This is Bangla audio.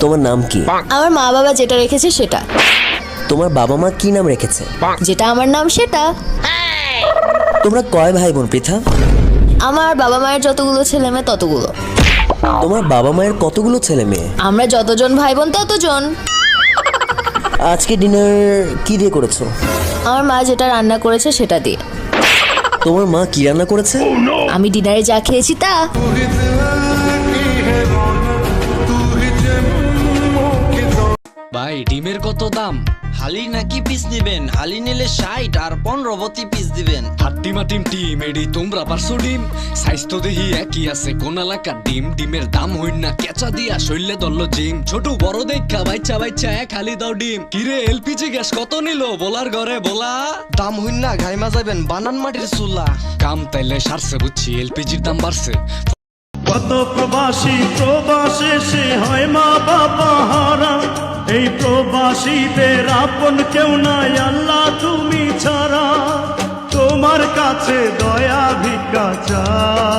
তোমার নাম কি? আমার মা বাবা যেটা রেখেছে সেটা। তোমার বাবা মা কি নাম রেখেছে? যেটা আমার নাম সেটা। তোমরা কয় ভাই বোন পৃথা? আমার বাবা মায়ের যতগুলো ছেলে মেয়ে ততগুলো। তোমার বাবা মায়ের কতগুলো ছেলে মেয়ে? আমরা যতজন ভাই বোন ততজন। আজকে ডিনার কি দিয়ে করেছো? আমার মা যেটা রান্না করেছে সেটা দিয়ে। তোমার মা কি রান্না করেছে? আমি ডিনারে যা খেয়েছি তা। ভাই ডিমের কত দাম? হালি নাকি পিস নিবেন? হালি নিলে 60 আর 15 পিস দিবেন। হাড্ডি মাটিম টিম এডি তোমরা পারছো ডিম সাইজ তো দেখি একই আছে কোন এলাকার ডিম ডিমের দাম হইন না কেঁচা দিয়া শৈলে দল্ল জিম ছোট বড় দেখা বাইচা বাইচা এক হালি দাও ডিম কিরে এলপিজি গ্যাস কত নিল বলার ঘরে বলা দাম হইন না ঘাইমা যাবেন বানান মাটির চুলা। কাম তাইলে সারছে বুঝছি এলপিজির দাম বাড়ছে। কত প্রবাসী প্রবাসে সে হয় মা বাবা হারা, এই প্রবাসীদের আপন কেউ নাই আল্লাহ তুমি ছাড়া, তোমার কাছে দয়া ভিক্ষা চাই।